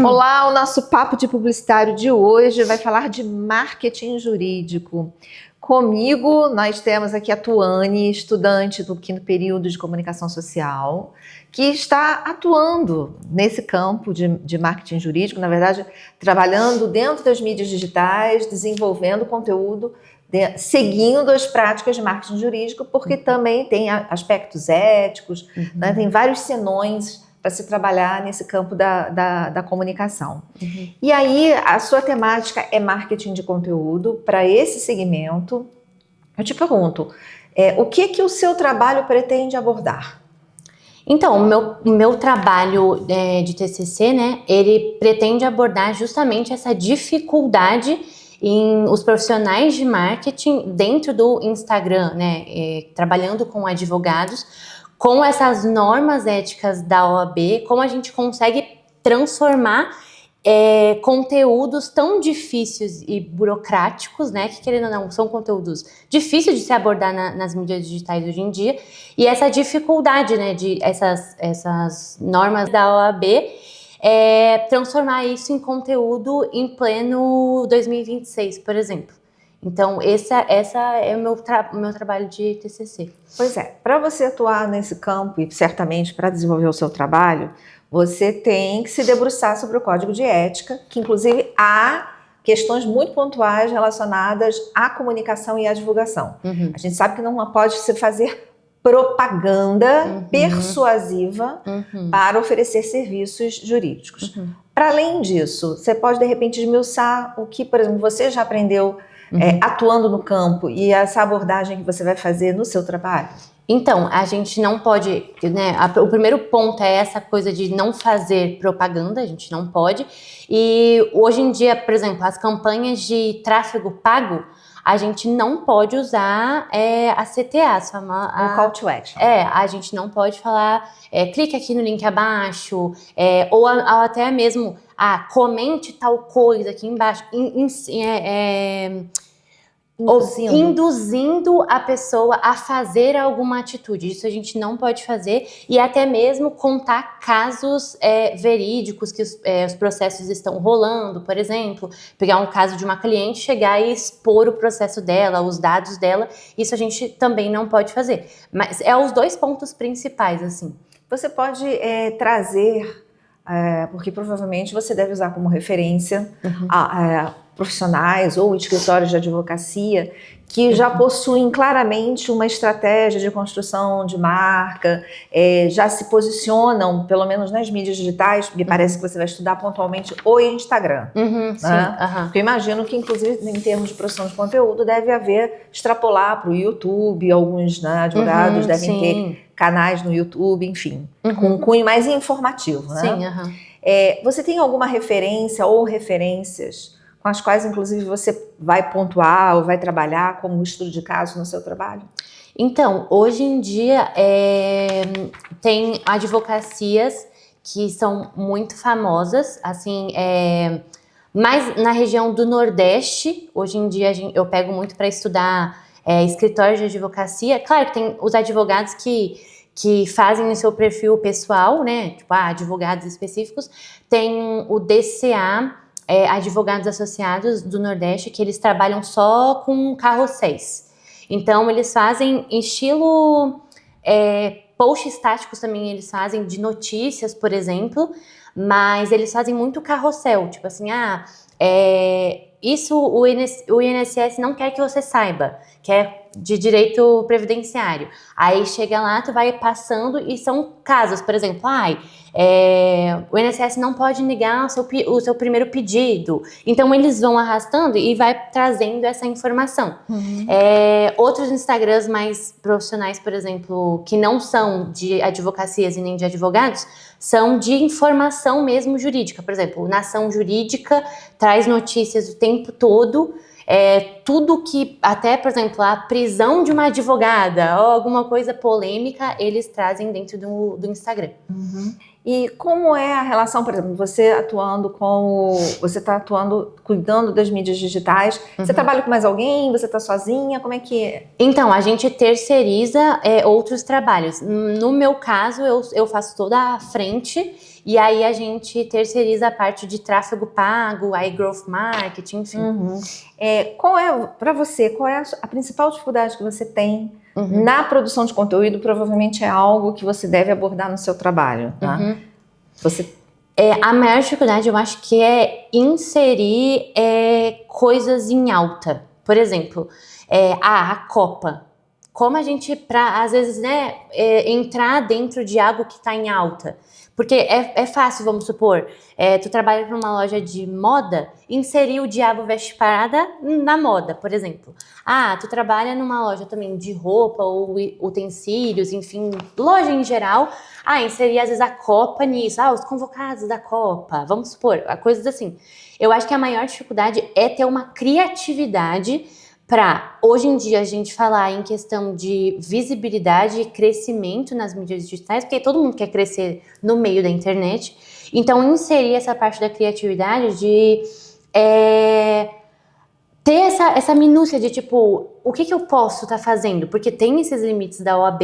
Olá, o nosso papo de publicitário de hoje vai falar de marketing jurídico. Comigo, nós temos aqui a Tuane, estudante do 5º período de comunicação social, que está atuando nesse campo de marketing jurídico, na verdade, trabalhando dentro das mídias digitais, desenvolvendo conteúdo, seguindo as práticas de marketing jurídico, porque também tem aspectos éticos, né, tem vários senões para se trabalhar nesse campo da comunicação. E aí, a sua temática é marketing de conteúdo para esse segmento. Eu te pergunto, o que o seu trabalho pretende abordar? Então, o meu trabalho de TCC, né, ele pretende abordar justamente essa dificuldade em os profissionais de marketing dentro do Instagram, né, trabalhando com advogados, com essas normas éticas da OAB, como a gente consegue transformar conteúdos tão difíceis e burocráticos, né, que querendo ou não, são conteúdos difíceis de se abordar nas mídias digitais hoje em dia, e essa dificuldade, né, de essas normas da OAB, transformar isso em conteúdo em pleno 2026, por exemplo. Então, essa é o meu trabalho de TCC. Pois é, para você atuar nesse campo e certamente para desenvolver o seu trabalho, você tem que se debruçar sobre o Código de Ética, que inclusive há questões muito pontuais relacionadas à comunicação e à divulgação. A gente sabe que não pode se fazer propaganda persuasiva para oferecer serviços jurídicos. Para além disso, você pode de repente esmiuçar o que, por exemplo, você já aprendeu atuando no campo e essa abordagem que você vai fazer no seu trabalho? Então, a gente não pode, né, o primeiro ponto é essa coisa de não fazer propaganda, a gente não pode. E hoje em dia, por exemplo, as campanhas de tráfego pago, a gente não pode usar a CTA, Um call to action. A gente não pode falar, clique aqui no link abaixo, ou até mesmo, comente tal coisa aqui embaixo, induzindo a pessoa a fazer alguma atitude. Isso a gente não pode fazer, e até mesmo contar casos verídicos que os processos estão rolando, por exemplo, pegar um caso de uma cliente, chegar e expor o processo dela, os dados dela, isso a gente também não pode fazer. Mas os dois pontos principais, assim. Você pode trazer, porque provavelmente você deve usar como referência profissionais ou escritórios de advocacia que já possuem claramente uma estratégia de construção de marca, já se posicionam, pelo menos nas mídias digitais, me parece que você vai estudar pontualmente o Instagram. Porque eu imagino que, inclusive, em termos de produção de conteúdo, deve haver, extrapolar para o YouTube, alguns advogados devem ter canais no YouTube, enfim, com um cunho mais informativo. Você tem alguma referência ou referências com as quais, inclusive, você vai pontuar ou vai trabalhar como estudo de caso no seu trabalho? Então, hoje em dia, tem advocacias que são muito famosas, assim, mais na região do Nordeste. Hoje em dia, eu pego muito para estudar escritórios de advocacia. Claro que tem os advogados que fazem o seu perfil pessoal, né, tipo, advogados específicos. Tem o DCA, advogados associados do Nordeste, que eles trabalham só com carrosséis. Então, eles fazem estilo posts estáticos também, eles fazem de notícias, por exemplo, mas eles fazem muito carrossel, tipo assim, isso o INSS não quer que você saiba, que é de direito previdenciário. Aí chega lá, tu vai passando e são casos, por exemplo, o INSS não pode negar o seu primeiro pedido. Então eles vão arrastando e vai trazendo essa informação. Outros Instagrams mais profissionais, por exemplo, que não são de advocacias e nem de advogados, são de informação mesmo jurídica. Por exemplo, Nação Jurídica traz notícias o tempo todo, tudo que, até, por exemplo, a prisão de uma advogada ou alguma coisa polêmica, eles trazem dentro do Instagram. E como é a relação, por exemplo, você está atuando, cuidando das mídias digitais, você trabalha com mais alguém, você está sozinha, como é que é? Então, a gente terceiriza outros trabalhos. No meu caso, eu faço toda a frente, e aí a gente terceiriza a parte de tráfego pago, aí growth marketing, enfim. Para você, qual é a principal dificuldade que você tem na produção de conteúdo? Provavelmente é algo que você deve abordar no seu trabalho, tá? A maior dificuldade, eu acho que é inserir coisas em alta. Por exemplo, a Copa. Como a gente, às vezes, né, entrar dentro de algo que está em alta. Porque é fácil, vamos supor, tu trabalha numa loja de moda, inserir o Diabo Veste Prada na moda, por exemplo. Tu trabalha numa loja também de roupa ou utensílios, enfim, loja em geral. Inserir às vezes a Copa nisso. Os convocados da Copa, vamos supor, coisas assim. Eu acho que a maior dificuldade é ter uma criatividade para, hoje em dia, a gente falar em questão de visibilidade e crescimento nas mídias digitais, porque todo mundo quer crescer no meio da internet. Então, inserir essa parte da criatividade de ter essa minúcia de, tipo, o que eu posso estar fazendo? Porque tem esses limites da OAB,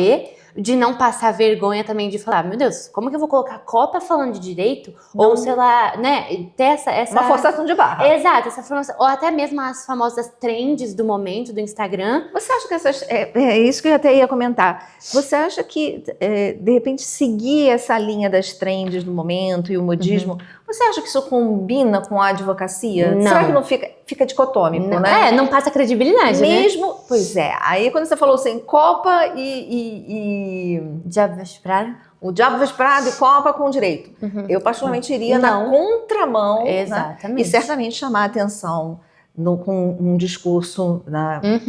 de não passar vergonha também de falar, meu Deus, como que eu vou colocar Copa falando de direito? Não. Ou, sei lá, né, ter essa... Uma forçação de barra. Exato, essa formação. Ou até mesmo as famosas trends do momento, do Instagram. Você acha que essas... É isso que eu até ia comentar. Você acha que, de repente, seguir essa linha das trends do momento e o modismo, você acha que isso combina com a advocacia? Não. Será que não fica dicotômico, não, né? Não passa credibilidade, mesmo, né? Pois é. Aí quando você falou assim, Copa Diabo Veste Prada? O Diabo Veste Prada e Copa com direito. Eu particularmente iria na contramão. Exatamente. Né? E certamente chamar a atenção com um discurso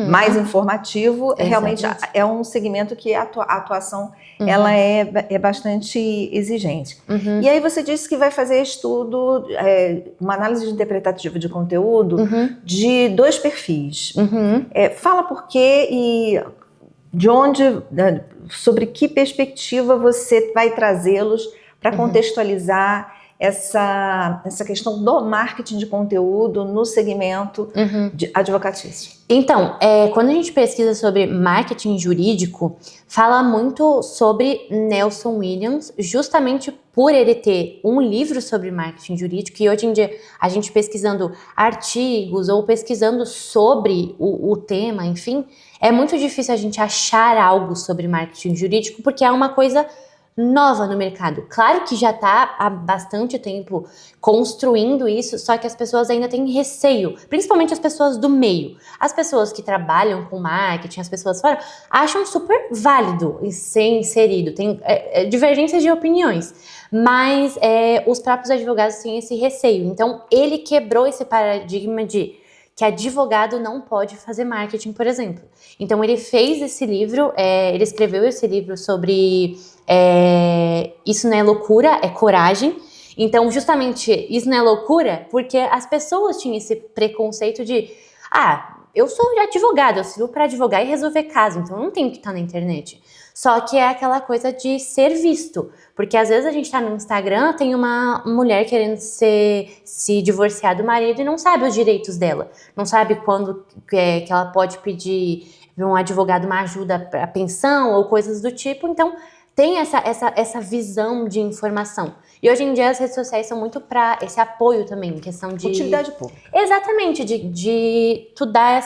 mais informativo. Exatamente. Realmente é um segmento que a atuação ela é bastante exigente. E aí você disse que vai fazer estudo, uma análise interpretativa de conteúdo de 2 perfis. Fala por quê e de onde, sobre que perspectiva você vai trazê-los para contextualizar essa questão do marketing de conteúdo no segmento advocatício. Então, quando a gente pesquisa sobre marketing jurídico, fala muito sobre Nelson Williams, justamente por ele ter um livro sobre marketing jurídico, e hoje em dia a gente pesquisando artigos ou pesquisando sobre o tema, enfim, é muito difícil a gente achar algo sobre marketing jurídico, porque é uma coisa nova no mercado. Claro que já está há bastante tempo construindo isso, só que as pessoas ainda têm receio, principalmente as pessoas do meio. As pessoas que trabalham com marketing, as pessoas fora, acham super válido ser inserido, tem divergências de opiniões, mas os próprios advogados têm esse receio. Então, ele quebrou esse paradigma de que advogado não pode fazer marketing, por exemplo. Então, ele fez esse livro, ele escreveu esse livro sobre Isso Não É Loucura, é Coragem. Então, justamente, isso não é loucura porque as pessoas tinham esse preconceito de eu sou advogado, eu sirvo para advogar e resolver caso, então eu não tenho que estar na internet. Só que é aquela coisa de ser visto, porque às vezes a gente tá no Instagram, tem uma mulher querendo se divorciar do marido e não sabe os direitos dela, não sabe quando que ela pode pedir um advogado uma ajuda para pensão ou coisas do tipo, então tem essa visão de informação. E hoje em dia as redes sociais são muito para esse apoio também, questão de... Utilidade pública. Exatamente, de tu dar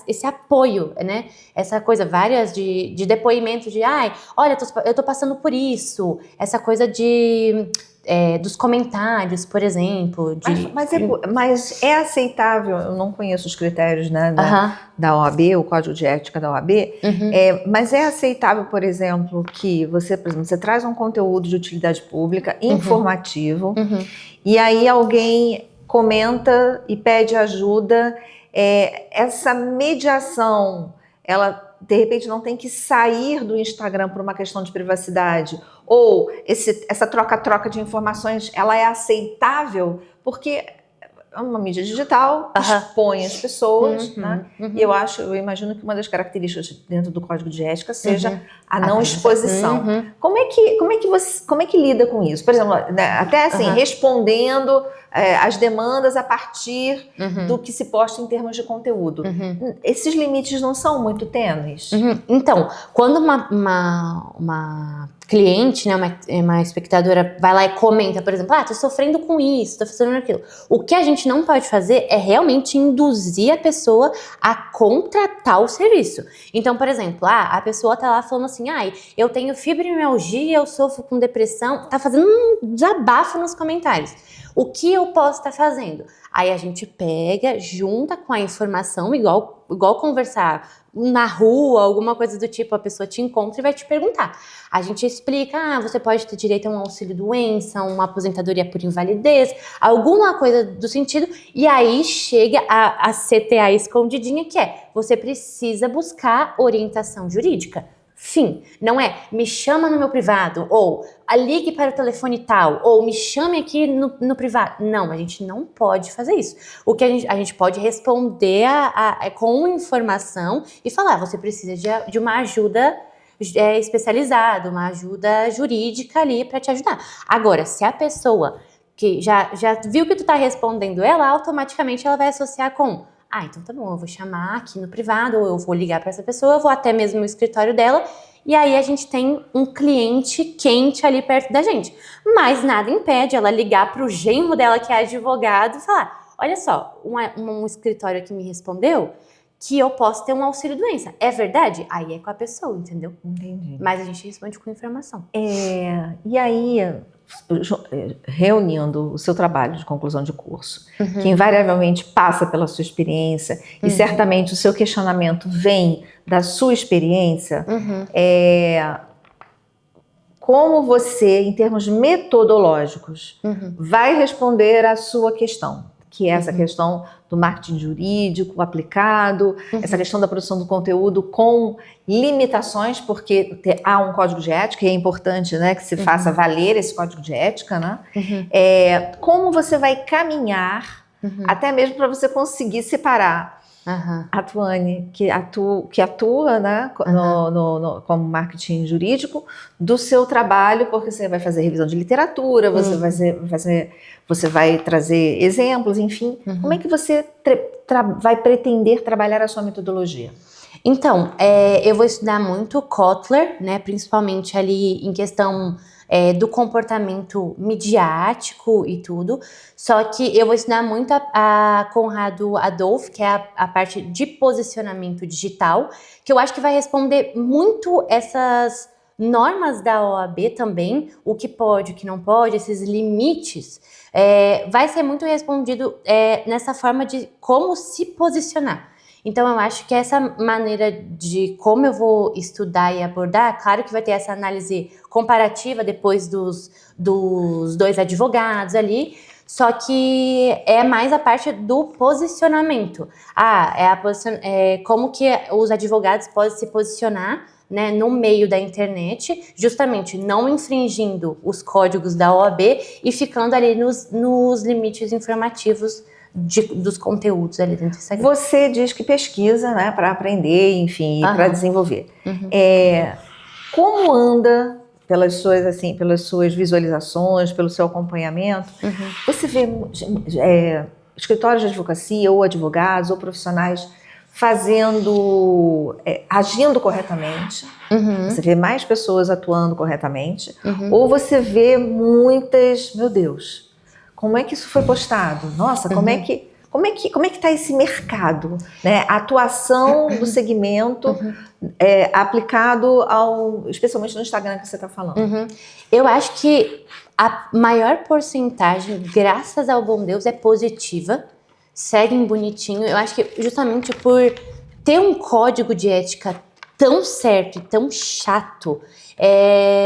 esse apoio, né? Essa coisa, várias de depoimento de, olha, eu tô passando por isso. Essa coisa dos comentários, por exemplo. Mas é aceitável, eu não conheço os critérios, né, da OAB, o Código de Ética da OAB, mas é aceitável, por exemplo, que você traz um conteúdo de utilidade pública, informativo, e aí alguém comenta e pede ajuda, essa mediação, ela de repente não tem que sair do Instagram por uma questão de privacidade, ou essa troca de informações, ela é aceitável, porque é uma mídia digital, expõe as pessoas, né? E eu imagino que uma das características dentro do código de ética seja a não exposição. Como é que lida com isso? Por exemplo, né, até assim, respondendo as demandas a partir do que se posta em termos de conteúdo. Esses limites não são muito tênues? Então, quando uma cliente, né, uma espectadora vai lá e comenta, por exemplo, tô sofrendo com isso, tô fazendo aquilo. O que a gente não pode fazer é realmente induzir a pessoa a contratar o serviço. Então, por exemplo, a pessoa tá lá falando assim, eu tenho fibromialgia, eu sofro com depressão, tá fazendo um desabafo nos comentários. O que eu posso estar fazendo? Aí a gente pega, junta com a informação, igual conversar na rua, alguma coisa do tipo, a pessoa te encontra e vai te perguntar. A gente explica, você pode ter direito a um auxílio-doença, uma aposentadoria por invalidez, alguma coisa do sentido, e aí chega a CTA escondidinha, que é, você precisa buscar orientação jurídica. Fim, não é me chama no meu privado, ou ligue para o telefone tal, ou me chame aqui no privado. Não, a gente não pode fazer isso. O que a gente pode responder com informação e falar, você precisa de uma ajuda especializada, uma ajuda jurídica ali para te ajudar. Agora, se a pessoa que já viu que tu tá respondendo ela, automaticamente ela vai associar com então tá bom, eu vou chamar aqui no privado, ou eu vou ligar para essa pessoa, eu vou até mesmo no escritório dela, e aí a gente tem um cliente quente ali perto da gente. Mas nada impede ela ligar para o genro dela, que é advogado, e falar, olha só, um escritório aqui me respondeu que eu posso ter um auxílio-doença. É verdade? Aí é com a pessoa, entendeu? Entendi. Mas a gente responde com informação. E aí, reunindo o seu trabalho de conclusão de curso, que invariavelmente passa pela sua experiência, e certamente o seu questionamento vem da sua experiência, como você, em termos metodológicos, vai responder à sua questão, que é essa questão do marketing jurídico aplicado, essa questão da produção do conteúdo com limitações, porque há um código de ética e é importante, né, que se faça valer esse código de ética, né? Como você vai caminhar, até mesmo para você conseguir separar a Tuane, que atua né, como marketing jurídico, do seu trabalho, porque você vai fazer revisão de literatura, você vai trazer exemplos, enfim. Como é que você vai pretender trabalhar a sua metodologia? Então, eu vou estudar muito Kotler, né, principalmente ali em questão do comportamento midiático e tudo, só que eu vou ensinar muito a Conrado Adolph, que é a parte de posicionamento digital, que eu acho que vai responder muito essas normas da OAB também, o que pode, o que não pode, esses limites, vai ser muito respondido nessa forma de como se posicionar. Então, eu acho que essa maneira de como eu vou estudar e abordar, claro que vai ter essa análise comparativa depois dos dois advogados ali, só que é mais a parte do posicionamento. Como que os advogados podem se posicionar, né, no meio da internet, justamente não infringindo os códigos da OAB e ficando ali nos limites informativos dos conteúdos ali dentro do Instagram. Você diz que pesquisa, né, para aprender, enfim, para desenvolver. Como anda pelas suas visualizações, pelo seu acompanhamento? Você vê escritórios de advocacia ou advogados ou profissionais agindo corretamente? Você vê mais pessoas atuando corretamente? Ou você vê muitas, meu Deus, como é que isso foi postado? Nossa, como é que está esse mercado, né? A atuação do segmento aplicado especialmente no Instagram que você está falando. Eu acho que a maior porcentagem, graças ao bom Deus, é positiva. Seguem bonitinho. Eu acho que justamente por ter um código de ética tão certo e tão chato.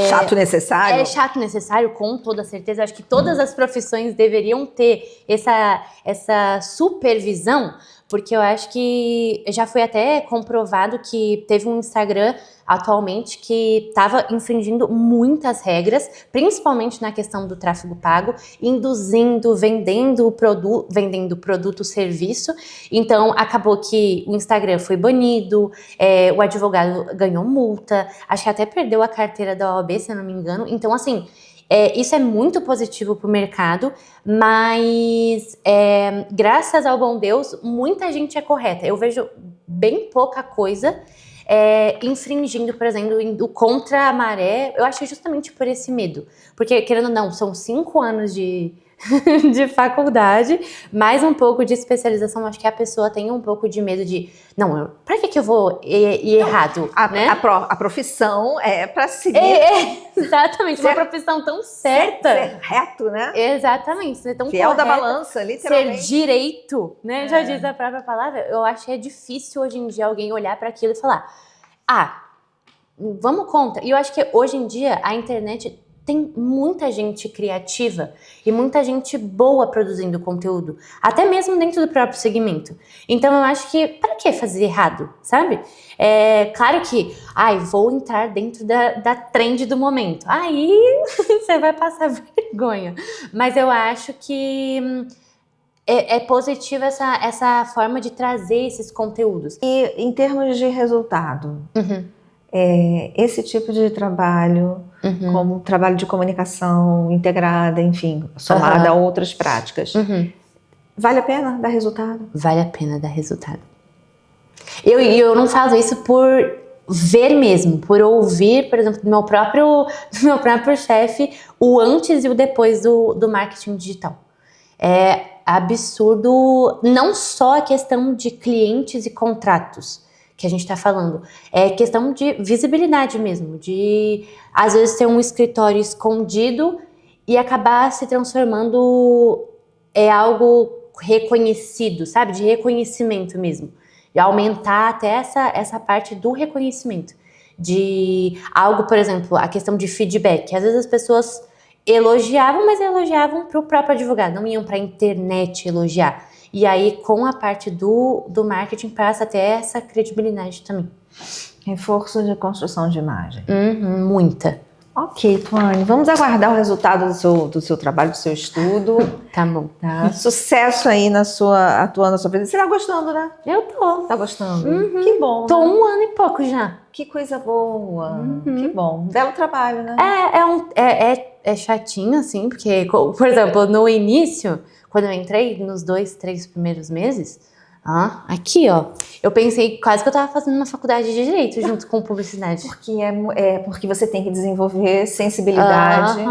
Chato necessário? É chato necessário, com toda certeza. Eu acho que todas as profissões deveriam ter essa supervisão, porque eu acho que já foi até comprovado que teve um Instagram atualmente que estava infringindo muitas regras, principalmente na questão do tráfego pago, induzindo, vendendo produto, serviço. Então, acabou que o Instagram foi banido, o advogado ganhou multa, acho que até perdeu a carteira da OAB, se eu não me engano. Então, assim, isso é muito positivo para o mercado, mas graças ao bom Deus, muita gente é correta. Eu vejo bem pouca coisa infringindo, por exemplo, indo contra a maré. Eu acho justamente por esse medo. Porque, querendo ou não, são 5 anos de faculdade, mais um pouco de especialização. Acho que a pessoa tem um pouco de medo de, não, pra que eu vou ir errado, né? A profissão é para seguir. Exatamente, uma profissão tão certa. Ser reto, né? Exatamente, ser tão fiel correta, da balança, literalmente. ser direito, né? Já diz a própria palavra. Eu acho que é difícil hoje em dia alguém olhar para aquilo e falar, vamos contra. E eu acho que hoje em dia a internet tem muita gente criativa e muita gente boa produzindo conteúdo, até mesmo dentro do próprio segmento. Então eu acho que, para que fazer errado, sabe? Claro que, vou entrar dentro da trend do momento. Aí você vai passar vergonha. Mas eu acho que é positiva essa forma de trazer esses conteúdos. E em termos de resultado, esse tipo de trabalho, como trabalho de comunicação integrada, enfim, somada a outras práticas, vale a pena dar resultado? Vale a pena dar resultado. Eu não faço isso por ver mesmo, por ouvir, por exemplo, do meu próprio chefe, o antes e o depois do marketing digital. É absurdo, não só a questão de clientes e contratos que a gente está falando, é questão de visibilidade mesmo, de às vezes ter um escritório escondido e acabar se transformando algo reconhecido, sabe? De reconhecimento mesmo. E aumentar até essa parte do reconhecimento. De algo, por exemplo, a questão de feedback. Às vezes as pessoas elogiavam, mas elogiavam para o próprio advogado, não iam para a internet elogiar. E aí, com a parte do marketing, passa até essa credibilidade também. Reforço de construção de imagem. Muita. Ok, Tuane, vamos aguardar o resultado do seu trabalho, do seu estudo. Tá bom. Tá? Sucesso aí atuando na sua vida. Você tá gostando, né? Eu tô. Tá gostando? Que bom. Tô 1 ano e pouco já. Que coisa boa. Que bom. Belo trabalho, né? É chatinho, assim, porque, por exemplo, no início, quando eu entrei, nos 2, 3 primeiros meses, aqui, ó, eu pensei quase que eu tava fazendo uma faculdade de Direito junto com publicidade. Porque você tem que desenvolver sensibilidade.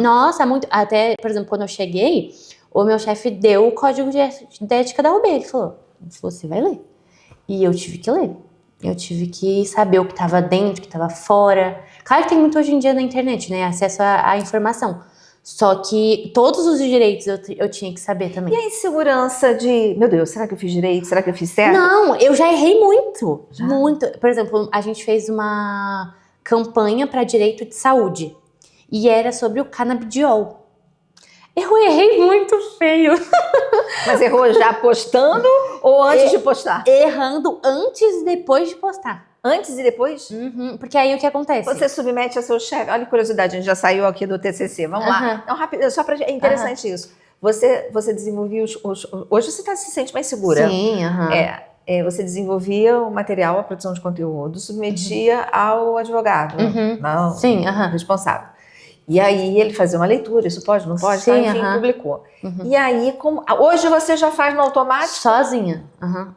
Nossa, muito. Até, por exemplo, quando eu cheguei, o meu chefe deu o código de ética da UB. Ele falou, você vai ler. E eu tive que ler. Eu tive que saber o que estava dentro, o que estava fora. Claro que tem muito hoje em dia na internet, né? Acesso à informação. Só que todos os direitos eu tinha que saber também. E a insegurança de, meu Deus, será que eu fiz direito? Será que eu fiz certo? Não, eu já errei muito. Muito. Por exemplo, a gente fez uma campanha para direito de saúde. E era sobre o canabidiol. Eu errei muito feio. Mas errou já postando ou antes de postar? Errando antes e depois de postar. Antes e depois? Porque aí o que acontece? Você submete a seu chefe. Olha que curiosidade, a gente já saiu aqui do TCC. Vamos lá. Não, rápido, só pra... É interessante isso. Você desenvolvia hoje você se sente mais segura. Sim, você desenvolvia o material, a produção de conteúdo, submetia ao advogado. Não, sim, responsável. E aí ele fazia uma leitura, isso pode, não pode? Sim, enfim, publicou. E aí, hoje você já faz no automático? Sozinha.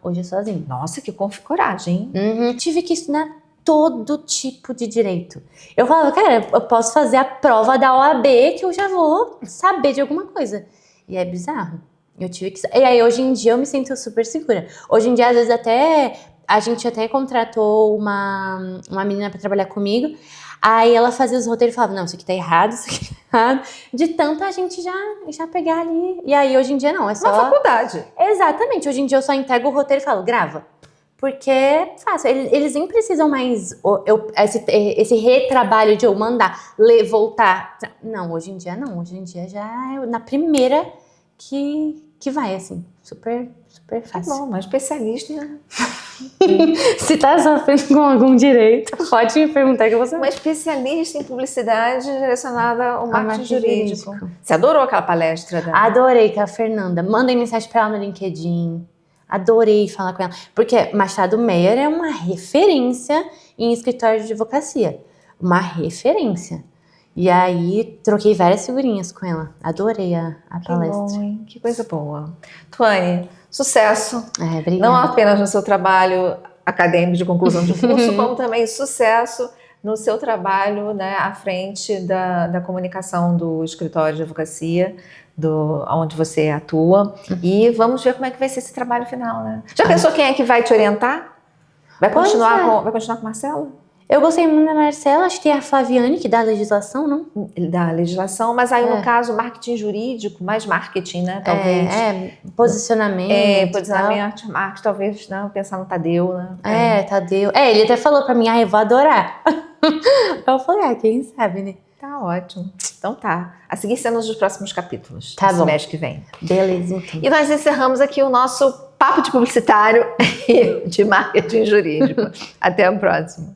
Hoje é sozinha. Nossa, que coragem, hein? Tive que estudar todo tipo de direito. Eu falava, cara, eu posso fazer a prova da OAB que eu já vou saber de alguma coisa. E é bizarro. Eu tive que... E aí, hoje em dia, eu me sinto super segura. Hoje em dia, às vezes, a gente até contratou uma menina pra trabalhar comigo. Aí ela fazia os roteiros e falava, não, isso aqui tá errado, isso aqui tá errado. De tanto a gente já pegar ali. E aí, hoje em dia, não, é só... Uma faculdade. Exatamente. Hoje em dia, eu só entrego o roteiro e falo, grava. Porque é fácil. Eles nem precisam mais esse retrabalho de eu mandar, voltar. Não, hoje em dia não. Hoje em dia já é na primeira que que vai, assim, super Tá fácil. bom, mas especialista. Se tá sofrendo com algum direito, pode me perguntar que eu vou saber. Uma especialista em publicidade direcionada ao marketing marketing jurídico. jurídico. Você adorou aquela palestra da... Adorei com a Fernanda. Mandei mensagem pra ela no LinkedIn. Adorei falar com ela. Porque Machado Meyer é uma referência em escritório de advocacia. Uma referência. E aí, troquei várias figurinhas com ela. Adorei a Que palestra. bom, hein? Que coisa boa. Tuane, sucesso. Obrigada. Não apenas no seu trabalho acadêmico de conclusão de curso, como também sucesso no seu trabalho, né, à frente da comunicação do escritório de advocacia, onde você atua. E vamos ver como é que vai ser esse trabalho final, né? Já pensou quem é que vai te orientar? Vai continuar com o Marcelo? Eu gostei muito da Marcela, acho que tem a Flaviane, que dá a legislação, não? Da legislação, mas aí no caso, marketing jurídico, mais marketing, né? Talvez. Posicionamento. Posicionamento, marketing, talvez, né? Pensar no Tadeu, né? Tadeu. Ele até falou pra mim, eu vou adorar. Eu falei, quem sabe, né? Tá ótimo. Então tá. A seguir cenas dos próximos capítulos. Tá bom. Mês que vem. Beleza, então. E nós encerramos aqui o nosso papo de publicitário e de marketing jurídico. Até o próximo.